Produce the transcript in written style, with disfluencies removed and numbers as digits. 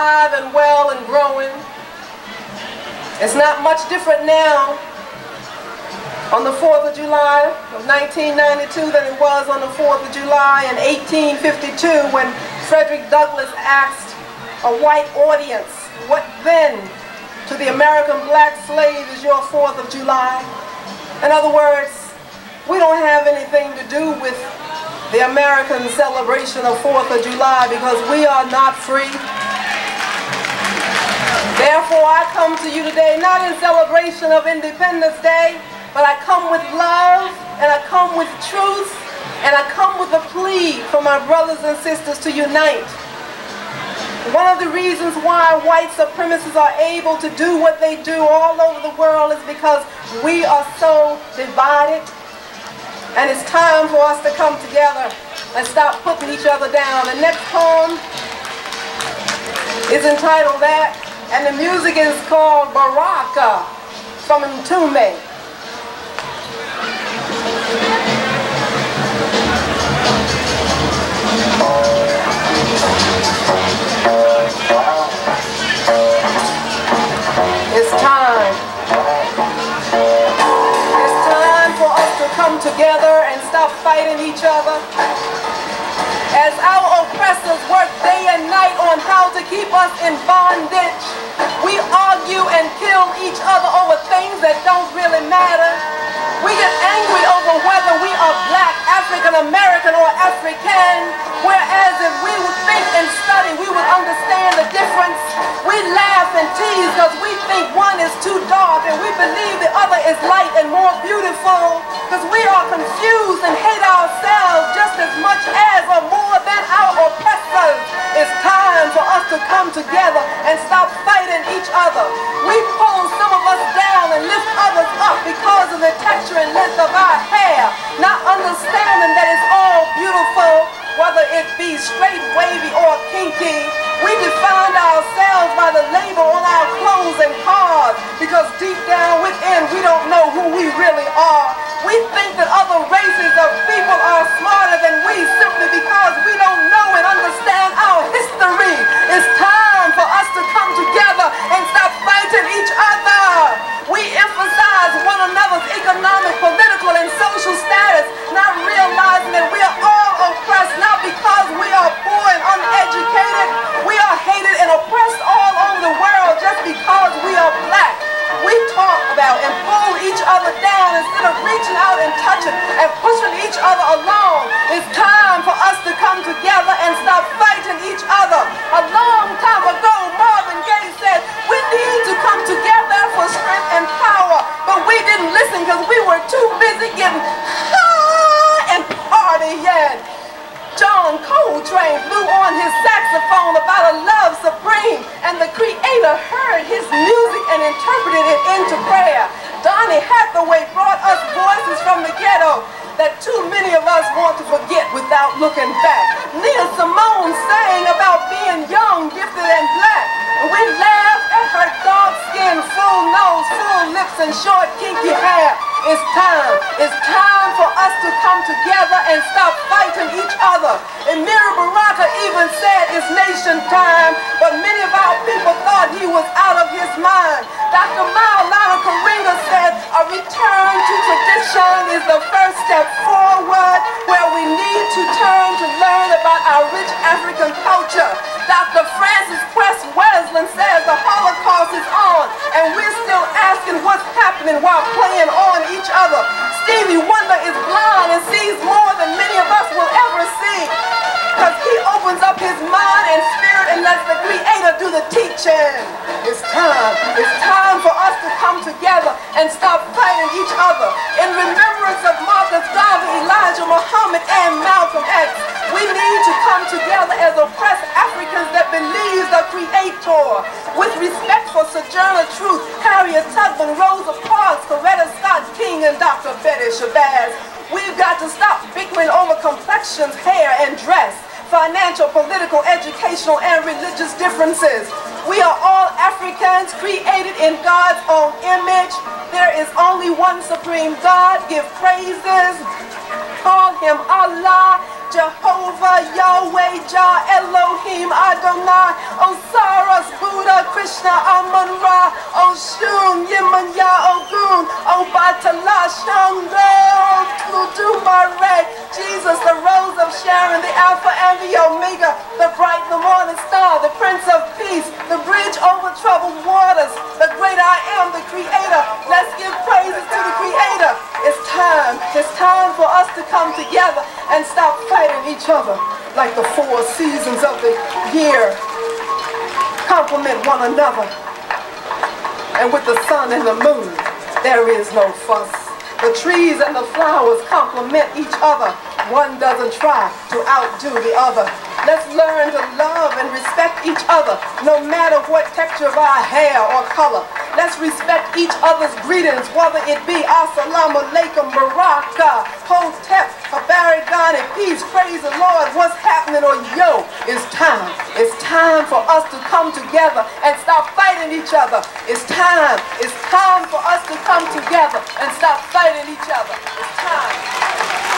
alive and well and growing. It's not much different now on the 4th of July of 1992 than it was on the 4th of July in 1852 when Frederick Douglass asked a white audience, what then to the American black slave is your 4th of July? In other words, we don't have anything to do with the American celebration of 4th of July because we are not free. Therefore, I come to you today not in celebration of Independence Day, but I come with love, and I come with truth, and I come with a plea for my brothers and sisters to unite. One of the reasons why white supremacists are able to do what they do all over the world is because we are so divided. And it's time for us to come together and stop putting each other down. The next poem is entitled that, and the music is called Baraka from Ntume. It's time. It's time for us to come together and stop fighting each other. As our oppressors work day and night on how to keep us in bondage, we argue and kill each other over things that don't really matter. We get angry over whether we are black, African American, or African, whereas if we would think and study, we would understand the difference. We laugh and tease because we think one is too dark and we believe the other is light and more beautiful, because we are confused and hate ourselves just as much as or more than our oppressors. It's time for us to come together and stop fighting each other. We pull some of us down and lift others up because of the texture and length of our hair, not understanding that it's all beautiful, whether it be straight, wavy, or kinky. We define ourselves by the label on our clothes and cars because deep down within we don't know who we really are. We think that other races of people are smarter than we simply because we don't know and understand our history. It's time for us to come together and stop fighting each other. We emphasize one another's economic, political, and social status, not realizing that we are all oppressed, not because we are poor and uneducated. We are hated and oppressed all over the world just because we are black. We talk about and pull each other down instead of reaching out and touching and pushing each other along. It's time for us to come together and stop fighting each other. A long time ago, Marvin Gaye said, we need to come together for strength and power. But we didn't listen because we were too busy getting high and partying. John Coltrane blew on his saxophone about a love supreme, and the Creator heard his music and interpreted it into prayer. Donny Hathaway brought us voices from the ghetto that too many of us want to forget without looking back. Nina Simone sang about being young, gifted, and black. And we laughed at her dark skin, full nose, full lips, and short, kinky hair. It's time for us to come together and stop fighting each other. Emir Baraka even said it's nation time, but many of our people thought he was out of his mind. Dr. Maulana Karinga said a return to tradition is the first step forward, where we need to turn to learn about our rich African culture. Dr. Francis Quest Wesleyan says the Holocaust is on, and we're still asking what's happening while playing on each other. Stevie Wonder is blind and sees more than many of us will ever see, because he opens up his mind and spirit and lets the Creator do the teaching. It's time for us to come together and stop fighting each other. In remembrance of Marcus Garvey, Elijah Muhammad, and Malcolm X, we need to come together as oppressed Africans that believe the Creator. With respect for Sojourner Truth, Harriet Tubman, Rosa Parks, Coretta Scott King, and Dr. Betty Shabazz, we've got to stop bickering over complexions, hair, and dress, financial, political, educational, and religious differences. We are all Africans created in God's own image. There is only one supreme God. Give praises. Call him Allah. Jehovah, Yahweh, Jah, Elohim, Adonai, Osiris, Buddha, Krishna, Amun-Ra, Oshun, Yemaya, Ogun, Obatala, Shango, Tudumare, Jesus, the Rose of Sharon, the Alpha and the Omega, the bright, the morning star, the Prince of Peace, the bridge over troubled waters, the great I am, the Creator. Let's give praises to the Creator. It's time for us to come together and stop fighting each other like the 4 seasons of the year. Compliment one another. And with the sun and the moon, there is no fuss. The trees and the flowers complement each other. One doesn't try to outdo the other. Let's learn to love and respect each other, no matter what texture of our hair or color. Let's respect each other's greetings, whether it be Assalamu alaikum, Baraka, Hotep, Habarigan, and peace, praise the Lord, what's happening, or yo, it's time. It's time for us to come together and stop fighting each other. It's time for us to come together and stop fighting each other. It's time.